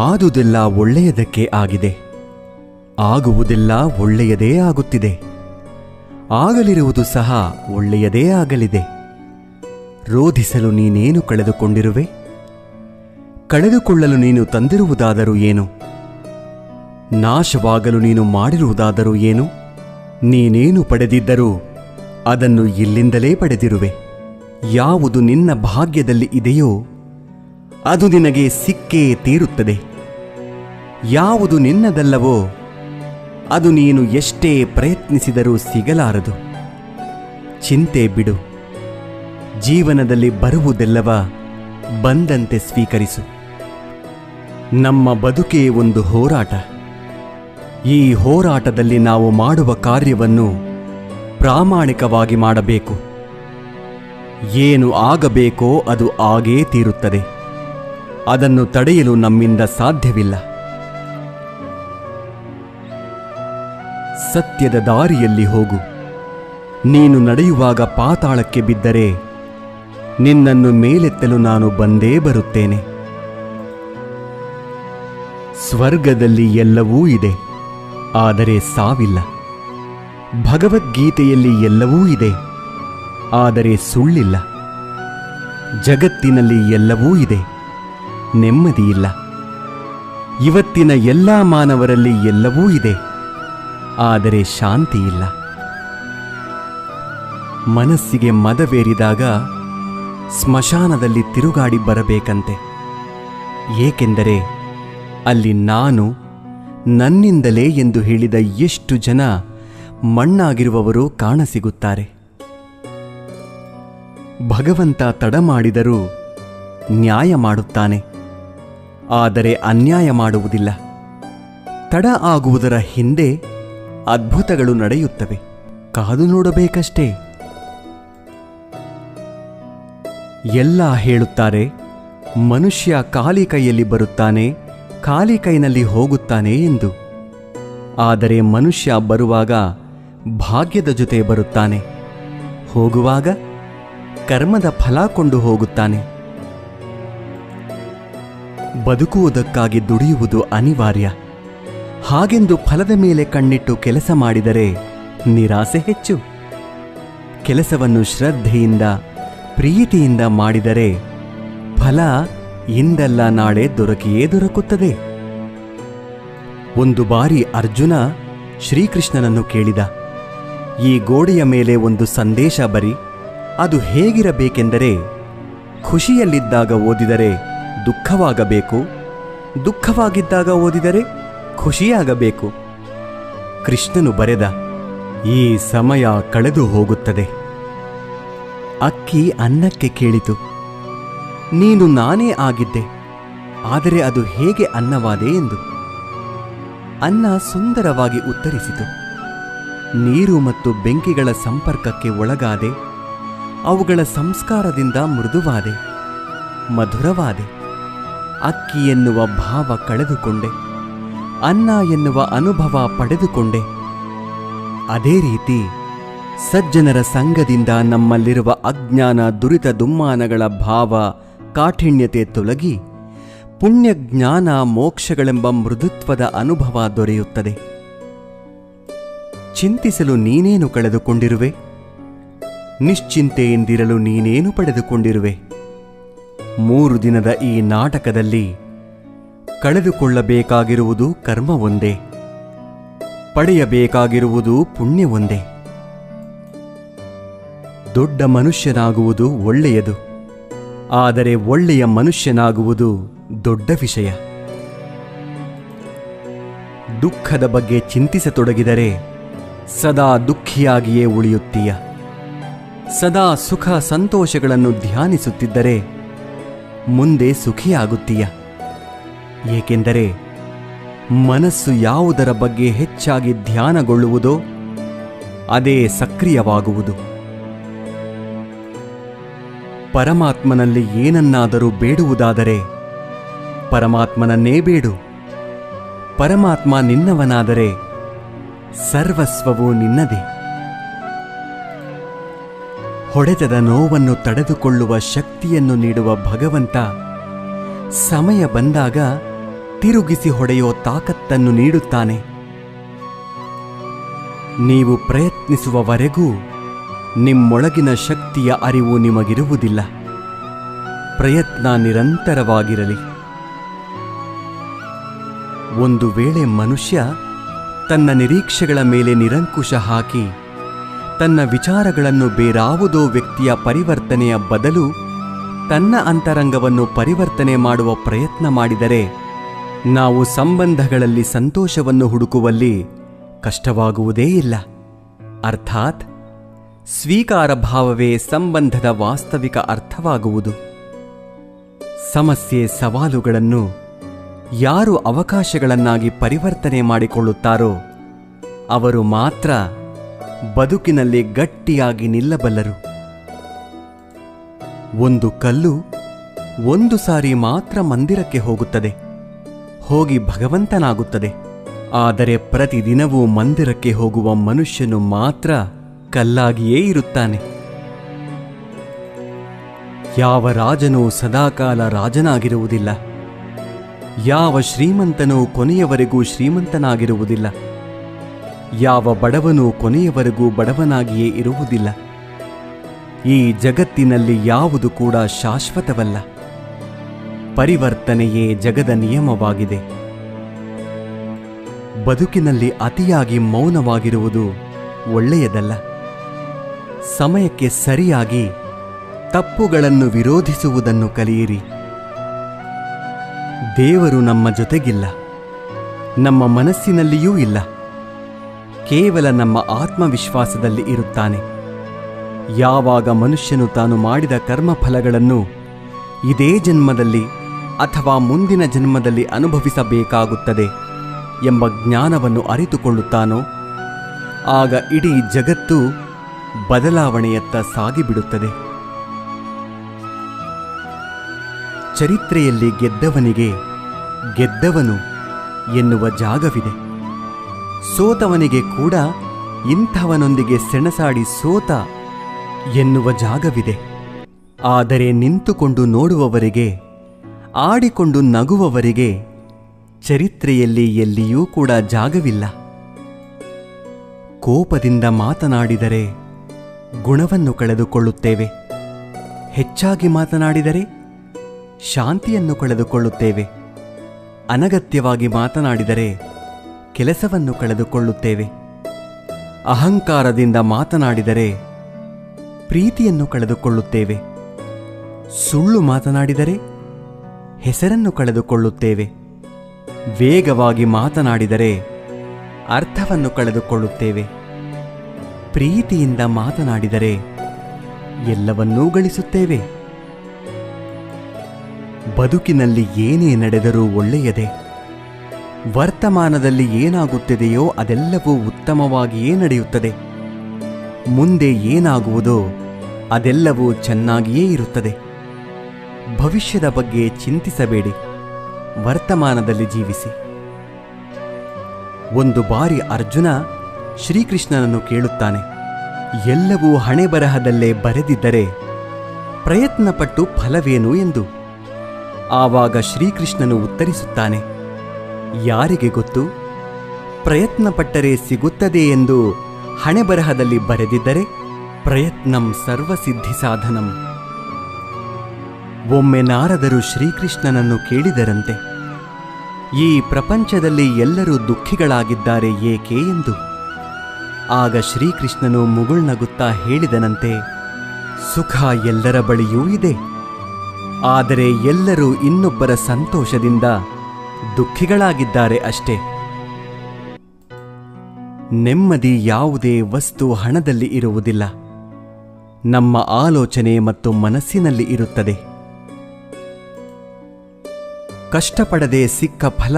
ಆದುದೆಲ್ಲ ಒಳ್ಳೆಯದಕ್ಕೆ ಆಗಿದೆ, ಆಗುವುದೆಲ್ಲ ಒಳ್ಳೆಯದೇ ಆಗುತ್ತಿದೆ, ಆಗಲಿರುವುದು ಸಹ ಒಳ್ಳೆಯದೇ ಆಗಲಿದೆ. ರೋಧಿಸಲು ನೀನೇನು ಕಳೆದುಕೊಂಡಿರುವೆ? ಕಳೆದುಕೊಳ್ಳಲು ನೀನು ತಂದಿರುವುದಾದರೂ ಏನು? ನಾಶವಾಗಲು ನೀನು ಮಾಡಿರುವುದಾದರೂ ಏನು? ನೀನೇನು ಪಡೆದಿದ್ದರೂ ಅದನ್ನು ಇಲ್ಲಿಂದಲೇ ಪಡೆದಿರುವೆ. ಯಾವುದು ನಿನ್ನ ಭಾಗ್ಯದಲ್ಲಿ ಇದೆಯೋ ಅದು ನಿನಗೆ ಸಿಕ್ಕೇ ತೀರುತ್ತದೆ. ಯಾವುದು ನಿನ್ನದಲ್ಲವೋ ಅದು ನೀನು ಎಷ್ಟೇ ಪ್ರಯತ್ನಿಸಿದರೂ ಸಿಗಲಾರದು. ಚಿಂತೆ ಬಿಡು. ಜೀವನದಲ್ಲಿ ಬರುವುದೆಲ್ಲವ ಬಂದಂತೆ ಸ್ವೀಕರಿಸು. ನಮ್ಮ ಬದುಕೇ ಒಂದು ಹೋರಾಟ. ಈ ಹೋರಾಟದಲ್ಲಿ ನಾವು ಮಾಡುವ ಕಾರ್ಯವನ್ನು ಪ್ರಾಮಾಣಿಕವಾಗಿ ಮಾಡಬೇಕು. ಏನು ಆಗಬೇಕೋ ಅದು ಆಗೇ ತೀರುತ್ತದೆ. ಅದನ್ನು ತಡೆಯಲು ನಮ್ಮಿಂದ ಸಾಧ್ಯವಿಲ್ಲ. ಸತ್ಯದ ದಾರಿಯಲ್ಲಿ ಹೋಗು. ನೀನು ನಡೆಯುವಾಗ ಪಾತಾಳಕ್ಕೆ ಬಿದ್ದರೆ ನಿನ್ನನ್ನು ಮೇಲೆತ್ತಲು ನಾನು ಬಂದೇ ಬರುತ್ತೇನೆ. ಸ್ವರ್ಗದಲ್ಲಿ ಎಲ್ಲವೂ ಇದೆ, ಆದರೆ ಸಾವಿಲ್ಲ. ಭಗವದ್ಗೀತೆಯಲ್ಲಿ ಎಲ್ಲವೂ ಇದೆ, ಆದರೆ ಸುಳ್ಳಿಲ್ಲ. ಜಗತ್ತಿನಲ್ಲಿ ಎಲ್ಲವೂ ಇದೆ, ನೆಮ್ಮದಿಯಿಲ್ಲ. ಇವತ್ತಿನ ಎಲ್ಲ ಮಾನವರಲ್ಲಿ ಎಲ್ಲವೂ ಇದೆ, ಆದರೆ ಶಾಂತಿಯಿಲ್ಲ. ಮನಸ್ಸಿಗೆ ಮದವೇರಿದಾಗ ಸ್ಮಶಾನದಲ್ಲಿ ತಿರುಗಾಡಿ ಬರಬೇಕಂತೆ. ಏಕೆಂದರೆ ಅಲ್ಲಿ ನಾನು ನನ್ನಿಂದಲೇ ಎಂದು ಹೇಳಿದ ಎಷ್ಟು ಜನ ಮಣ್ಣಾಗಿರುವವರು ಕಾಣಸಿಗುತ್ತಾರೆ. ಭಗವಂತ ತಡ ಮಾಡಿದರೂ ನ್ಯಾಯ ಮಾಡುತ್ತಾನೆ, ಆದರೆ ಅನ್ಯಾಯ ಮಾಡುವುದಿಲ್ಲ. ತಡ ಆಗುವುದರ ಹಿಂದೆ ಅದ್ಭುತಗಳು ನಡೆಯುತ್ತವೆ. ಕಾದು ನೋಡಬೇಕಷ್ಟೇ. ಎಲ್ಲ ಹೇಳುತ್ತಾರೆ, ಮನುಷ್ಯ ಖಾಲಿ ಕೈಯಲ್ಲಿ ಬರುತ್ತಾನೆ, ಖಾಲಿ ಕೈನಲ್ಲಿ ಹೋಗುತ್ತಾನೆ ಎಂದು. ಆದರೆ ಮನುಷ್ಯ ಬರುವಾಗ ಭಾಗ್ಯದ ಜೊತೆ ಬರುತ್ತಾನೆ, ಹೋಗುವಾಗ ಕರ್ಮದ ಫಲ ಕೊಂಡು ಹೋಗುತ್ತಾನೆ. ಬದುಕುವುದಕ್ಕಾಗಿ ದುಡಿಯುವುದು ಅನಿವಾರ್ಯ. ಹಾಗೆಂದು ಫಲದ ಮೇಲೆ ಕಣ್ಣಿಟ್ಟು ಕೆಲಸ ಮಾಡಿದರೆ ನಿರಾಸೆ ಹೆಚ್ಚು. ಕೆಲಸವನ್ನು ಶ್ರದ್ಧೆಯಿಂದ ಪ್ರೀತಿಯಿಂದ ಮಾಡಿದರೆ ಫಲ ಇಂದಲ್ಲ ನಾಳೆ ದೊರಕಿಯೇ ದೊರಕುತ್ತದೆ. ಒಂದು ಬಾರಿ ಅರ್ಜುನ ಶ್ರೀಕೃಷ್ಣನನ್ನು ಕೇಳಿದ, ಈ ಗೋಡೆಯ ಮೇಲೆ ಒಂದು ಸಂದೇಶ ಬರಿ. ಅದು ಹೇಗಿರಬೇಕೆಂದರೆ, ಖುಷಿಯಲ್ಲಿದ್ದಾಗ ಓದಿದರೆ ದುಃಖವಾಗಬೇಕು, ದುಃಖವಾಗಿದ್ದಾಗ ಓದಿದರೆ ಖುಷಿಯಾಗಬೇಕು. ಕೃಷ್ಣನು ಬರೆದ, ಈ ಸಮಯ ಕಳೆದು ಹೋಗುತ್ತದೆ. ಅಕ್ಕಿ ಅನ್ನಕ್ಕೆ ಕೇಳಿತು, ನೀನು ನಾನೇ ಆಗಿದ್ದೆ, ಆದರೆ ಅದು ಹೇಗೆ ಅನ್ನವಾದೆ ಎಂದು. ಅನ್ನ ಸುಂದರವಾಗಿ ಉತ್ತರಿಸಿತು, ನೀರು ಮತ್ತು ಬೆಂಕಿಗಳ ಸಂಪರ್ಕಕ್ಕೆ ಒಳಗಾದೆ, ಅವುಗಳ ಸಂಸ್ಕಾರದಿಂದ ಮೃದುವಾದೆ, ಮಧುರವಾದೆ. ಅಕ್ಕಿ ಎನ್ನುವ ಭಾವ ಕಳೆದುಕೊಂಡೆ, ಅನ್ನ ಎನ್ನುವ ಅನುಭವ ಪಡೆದುಕೊಂಡೆ. ಅದೇ ರೀತಿ ಸಜ್ಜನರ ಸಂಗದಿಂದ ನಮ್ಮಲ್ಲಿರುವ ಅಜ್ಞಾನ ದುರಿತ ದುಮ್ಮಾನಗಳ ಭಾವ ಕಾಠಿಣ್ಯತೆ ತೊಲಗಿ ಪುಣ್ಯ ಜ್ಞಾನ ಮೋಕ್ಷಗಳೆಂಬ ಮೃದುತ್ವದ ಅನುಭವ ದೊರೆಯುತ್ತದೆ. ಚಿಂತಿಸಲು ನೀನೇನು ಕಳೆದುಕೊಂಡಿರುವೆ? ನಿಶ್ಚಿಂತೆಯಿಂದಿರಲು ನೀನೇನು ಪಡೆದುಕೊಂಡಿರುವೆ? 3 ದಿನದ ಈ ನಾಟಕದಲ್ಲಿ ಕಳೆದುಕೊಳ್ಳಬೇಕಾಗಿರುವುದು ಕರ್ಮ ಒಂದೇ, ಪಡೆಯಬೇಕಾಗಿರುವುದು ಪುಣ್ಯ ಒಂದೇ. ದೊಡ್ಡ ಮನುಷ್ಯನಾಗುವುದು ಒಳ್ಳೆಯದು, ಆದರೆ ಒಳ್ಳೆಯ ಮನುಷ್ಯನಾಗುವುದು ದೊಡ್ಡ ವಿಷಯ. ದುಃಖದ ಬಗ್ಗೆ ಚಿಂತಿಸತೊಡಗಿದರೆ ಸದಾ ದುಃಖಿಯಾಗಿಯೇ ಉಳಿಯುತ್ತೀಯ. ಸದಾ ಸುಖ ಸಂತೋಷಗಳನ್ನು ಧ್ಯಾನಿಸುತ್ತಿದ್ದರೆ ಮುಂದೆ ಸುಖಿಯಾಗುತ್ತೀಯ. ಏಕೆಂದರೆ ಮನಸ್ಸು ಯಾವುದರ ಬಗ್ಗೆ ಹೆಚ್ಚಾಗಿ ಧ್ಯಾನಗೊಳ್ಳುವುದೋ ಅದೇ ಸಕ್ರಿಯವಾಗುವುದು. ಪರಮಾತ್ಮನಲ್ಲಿ ಏನನ್ನಾದರೂ ಬೇಡುವುದಾದರೆ ಪರಮಾತ್ಮನನ್ನೇ ಬೇಡು. ಪರಮಾತ್ಮ ನಿನ್ನವನಾದರೆ ಸರ್ವಸ್ವವೂ ನಿನ್ನದೇ. ಹೊಡೆತದ ನೋವನ್ನು ತಡೆದುಕೊಳ್ಳುವ ಶಕ್ತಿಯನ್ನು ನೀಡುವ ಭಗವಂತ ಸಮಯ ಬಂದಾಗ ತಿರುಗಿಸಿ ಹೊಡೆಯೋ ತಾಕತ್ತನ್ನು ನೀಡುತ್ತಾನೆ. ನೀವು ಪ್ರಯತ್ನಿಸುವವರೆಗೂ ನಿಮ್ಮೊಳಗಿನ ಶಕ್ತಿಯ ಅರಿವು ನಿಮಗಿರುವುದಿಲ್ಲ. ಪ್ರಯತ್ನ ನಿರಂತರವಾಗಿರಲಿ. ಒಂದು ವೇಳೆ ಮನುಷ್ಯ ತನ್ನ ನಿರೀಕ್ಷೆಗಳ ಮೇಲೆ ನಿರಂಕುಶ ಹಾಕಿ ತನ್ನ ವಿಚಾರಗಳನ್ನು ಬೇರಾವುದೋ ವ್ಯಕ್ತಿಯ ಪರಿವರ್ತನೆಯ ಬದಲು ತನ್ನ ಅಂತರಂಗವನ್ನು ಪರಿವರ್ತನೆ ಮಾಡುವ ಪ್ರಯತ್ನ ಮಾಡಿದರೆ ನಾವು ಸಂಬಂಧಗಳಲ್ಲಿ ಸಂತೋಷವನ್ನು ಹುಡುಕುವಲ್ಲಿ ಕಷ್ಟವಾಗುವುದೇ ಇಲ್ಲ. ಅರ್ಥಾತ್ ಸ್ವೀಕಾರ ಭಾವವೇ ಸಂಬಂಧದ ವಾಸ್ತವಿಕ ಅರ್ಥವಾಗುವುದು. ಸಮಸ್ಯೆ ಸವಾಲುಗಳನ್ನು ಯಾರು ಅವಕಾಶಗಳನ್ನಾಗಿ ಪರಿವರ್ತನೆ ಮಾಡಿಕೊಳ್ಳುತ್ತಾರೋ ಅವರು ಮಾತ್ರ ಬದುಕಿನಲ್ಲಿ ಗಟ್ಟಿಯಾಗಿ ನಿಲ್ಲಬಲ್ಲರು. ಒಂದು ಕಲ್ಲು ಒಂದು ಸಾರಿ ಮಾತ್ರ ಮಂದಿರಕ್ಕೆ ಹೋಗುತ್ತದೆ, ಹೋಗಿ ಭಗವಂತನಾಗುತ್ತದೆ. ಆದರೆ ಪ್ರತಿದಿನವೂ ಮಂದಿರಕ್ಕೆ ಹೋಗುವ ಮನುಷ್ಯನು ಮಾತ್ರ ಕಲ್ಲಾಗಿಯೇ ಇರುತ್ತಾನೆ. ಯಾವ ರಾಜನೂ ಸದಾಕಾಲ ರಾಜನಾಗಿರುವುದಿಲ್ಲ. ಯಾವ ಶ್ರೀಮಂತನೂ ಕೊನೆಯವರೆಗೂ ಶ್ರೀಮಂತನಾಗಿರುವುದಿಲ್ಲ. ಯಾವ ಬಡವನೂ ಕೊನೆಯವರೆಗೂ ಬಡವನಾಗಿಯೇ ಇರುವುದಿಲ್ಲ. ಈ ಜಗತ್ತಿನಲ್ಲಿ ಯಾವುದು ಕೂಡ ಶಾಶ್ವತವಲ್ಲ. ಪರಿವರ್ತನೆಯೇ ಜಗದ ನಿಯಮವಾಗಿದೆ. ಬದುಕಿನಲ್ಲಿ ಅತಿಯಾಗಿ ಮೌನವಾಗಿರುವುದು ಒಳ್ಳೆಯದಲ್ಲ. ಸಮಯಕ್ಕೆ ಸರಿಯಾಗಿ ತಪ್ಪುಗಳನ್ನು ವಿರೋಧಿಸುವುದನ್ನು ಕಲಿಯಿರಿ. ದೇವರು ನಮ್ಮ ಜೊತೆಗಿಲ್ಲ, ನಮ್ಮ ಮನಸ್ಸಿನಲ್ಲಿಯೂ ಇಲ್ಲ. ಕೇವಲ ನಮ್ಮ ಆತ್ಮವಿಶ್ವಾಸದಲ್ಲಿ ಇರುತ್ತಾನೆ. ಯಾವಾಗ ಮನುಷ್ಯನು ತಾನು ಮಾಡಿದ ಕರ್ಮಫಲಗಳನ್ನು ಇದೇ ಜನ್ಮದಲ್ಲಿ ಅಥವಾ ಮುಂದಿನ ಜನ್ಮದಲ್ಲಿ ಅನುಭವಿಸಬೇಕಾಗುತ್ತದೆ ಎಂಬ ಜ್ಞಾನವನ್ನು ಅರಿತುಕೊಳ್ಳುತ್ತಾನೋ ಆಗ ಇಡೀ ಜಗತ್ತು ಬದಲಾವಣೆಯತ್ತ ಸಾಗಿಬಿಡುತ್ತದೆ. ಚರಿತ್ರೆಯಲ್ಲಿ ಗೆದ್ದವನಿಗೆ ಗೆದ್ದವನು ಎನ್ನುವ ಜಾಗವಿದೆ. ಸೋತವನಿಗೆ ಕೂಡ ಇಂಥವನೊಂದಿಗೆ ಸೆಣಸಾಡಿ ಸೋತ ಎನ್ನುವ ಜಾಗವಿದೆ. ಆದರೆ ನಿಂತುಕೊಂಡು ನೋಡುವವರಿಗೆ, ಆಡಿಕೊಂಡು ನಗುವವರಿಗೆ ಚರಿತ್ರೆಯಲ್ಲಿ ಎಲ್ಲಿಯೂ ಕೂಡ ಜಾಗವಿಲ್ಲ. ಕೋಪದಿಂದ ಮಾತನಾಡಿದರೆ ಗುಣವನ್ನು ಕಳೆದುಕೊಳ್ಳುತ್ತೇವೆ. ಹೆಚ್ಚಾಗಿ ಮಾತನಾಡಿದರೆ ಶಾಂತಿಯನ್ನು ಕಳೆದುಕೊಳ್ಳುತ್ತೇವೆ. ಅನಗತ್ಯವಾಗಿ ಮಾತನಾಡಿದರೆ ಕೆಲಸವನ್ನು ಕಳೆದುಕೊಳ್ಳುತ್ತೇವೆ. ಅಹಂಕಾರದಿಂದ ಮಾತನಾಡಿದರೆ ಪ್ರೀತಿಯನ್ನು ಕಳೆದುಕೊಳ್ಳುತ್ತೇವೆ. ಸುಳ್ಳು ಮಾತನಾಡಿದರೆ ಹೆಸರನ್ನು ಕಳೆದುಕೊಳ್ಳುತ್ತೇವೆ. ವೇಗವಾಗಿ ಮಾತನಾಡಿದರೆ ಅರ್ಥವನ್ನು ಕಳೆದುಕೊಳ್ಳುತ್ತೇವೆ. ಪ್ರೀತಿಯಿಂದ ಮಾತನಾಡಿದರೆ ಎಲ್ಲವನ್ನೂ ಗಳಿಸುತ್ತೇವೆ. ಬದುಕಿನಲ್ಲಿ ಏನೇ ನಡೆದರೂ ಒಳ್ಳೆಯದೇ. ವರ್ತಮಾನದಲ್ಲಿ ಏನಾಗುತ್ತಿದೆಯೋ ಅದೆಲ್ಲವೂ ಉತ್ತಮವಾಗಿಯೇ ನಡೆಯುತ್ತದೆ. ಮುಂದೆ ಏನಾಗುವುದೋ ಅದೆಲ್ಲವೂ ಚೆನ್ನಾಗಿಯೇ ಇರುತ್ತದೆ. ಭವಿಷ್ಯದ ಬಗ್ಗೆ ಚಿಂತಿಸಬೇಡಿ, ವರ್ತಮಾನದಲ್ಲಿ ಜೀವಿಸಿ. ಒಂದು ಬಾರಿ ಅರ್ಜುನ ಶ್ರೀಕೃಷ್ಣನನ್ನು ಕೇಳುತ್ತಾನೆ, ಎಲ್ಲವೂ ಹಣೆಬರಹದಲ್ಲೇ ಬರೆದಿದ್ದರೆ ಪ್ರಯತ್ನಪಟ್ಟು ಫಲವೇನು ಎಂದು. ಆವಾಗ ಶ್ರೀಕೃಷ್ಣನು ಉತ್ತರಿಸುತ್ತಾನೆ, ಯಾರಿಗೆ ಗೊತ್ತು, ಪ್ರಯತ್ನಪಟ್ಟರೆ ಸಿಗುತ್ತದೆ ಎಂದು ಹಣೆಬರಹದಲ್ಲಿ ಬರೆದಿದ್ದರೆ ಪ್ರಯತ್ನಂ ಸರ್ವಸಿದ್ಧಿ ಸಾಧನಂ. ಒಮ್ಮೆ ನಾರದರು ಶ್ರೀಕೃಷ್ಣನನ್ನು ಕೇಳಿದರಂತೆ, ಈ ಪ್ರಪಂಚದಲ್ಲಿ ಎಲ್ಲರೂ ದುಃಖಿಗಳಾಗಿದ್ದಾರೆ ಏಕೆ ಎಂದು. ಆಗ ಶ್ರೀಕೃಷ್ಣನು ಮುಗುಳ್ನಗುತ್ತಾ ಹೇಳಿದನಂತೆ, ಸುಖ ಎಲ್ಲರ ಬಳಿಯೂ ಇದೆ, ಆದರೆ ಎಲ್ಲರೂ ಇನ್ನೊಬ್ಬರ ಸಂತೋಷದಿಂದ ದುಃಖಿಗಳಾಗಿದ್ದಾರೆ ಅಷ್ಟೇ. ನೆಮ್ಮದಿ ಯಾವುದೇ ವಸ್ತು ಹಣದಲ್ಲಿ ಇರುವುದಿಲ್ಲ, ನಮ್ಮ ಆಲೋಚನೆ ಮತ್ತು ಮನಸ್ಸಿನಲ್ಲಿ ಇರುತ್ತದೆ. ಕಷ್ಟಪಡದೆ ಸಿಕ್ಕ ಫಲ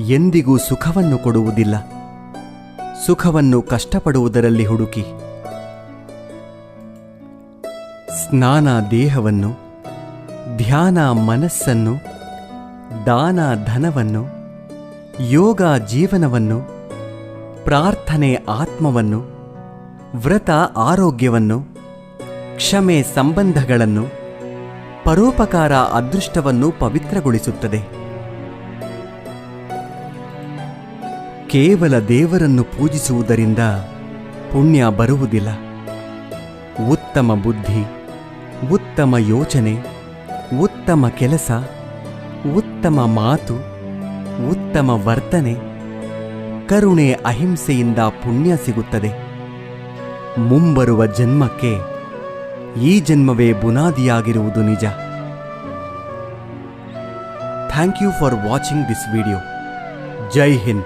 ಎಂದಿಗೂ ಸುಖವನ್ನು ಕೊಡುವುದಿಲ್ಲ. ಸುಖವನ್ನು ಕಷ್ಟಪಡುವುದರಲ್ಲಿ ಹುಡುಕಿ. ಸ್ನಾನ ದೇಹವನ್ನು, ಧ್ಯಾನ ಮನಸ್ಸನ್ನು, ದಾನ ಧನವನ್ನು, ಯೋಗ ಜೀವನವನ್ನು, ಪ್ರಾರ್ಥನೆ ಆತ್ಮವನ್ನು, ವ್ರತ ಆರೋಗ್ಯವನ್ನು, ಕ್ಷಮೆ ಸಂಬಂಧಗಳನ್ನು, ಪರೋಪಕಾರ ಅದೃಷ್ಟವನ್ನು ಪವಿತ್ರಗೊಳಿಸುತ್ತದೆ. ಕೇವಲ ದೇವರನ್ನು ಪೂಜಿಸುವುದರಿಂದ ಪುಣ್ಯ ಬರುವುದಿಲ್ಲ. ಉತ್ತಮ ಬುದ್ಧಿ, ಉತ್ತಮ ಯೋಚನೆ, ಉತ್ತಮ ಕೆಲಸ, ಉತ್ತಮ ಮಾತು, ಉತ್ತಮ ವರ್ತನೆ, ಕರುಣೆ, ಅಹಿಂಸೆಯಿಂದ ಪುಣ್ಯ ಸಿಗುತ್ತದೆ. ಮುಂಬರುವ ಜನ್ಮಕ್ಕೆ ಈ ಜನ್ಮವೇ ಬುನಾದಿಯಾಗಿರುವುದು ನಿಜ. Thank you for watching this video. Jai Hind.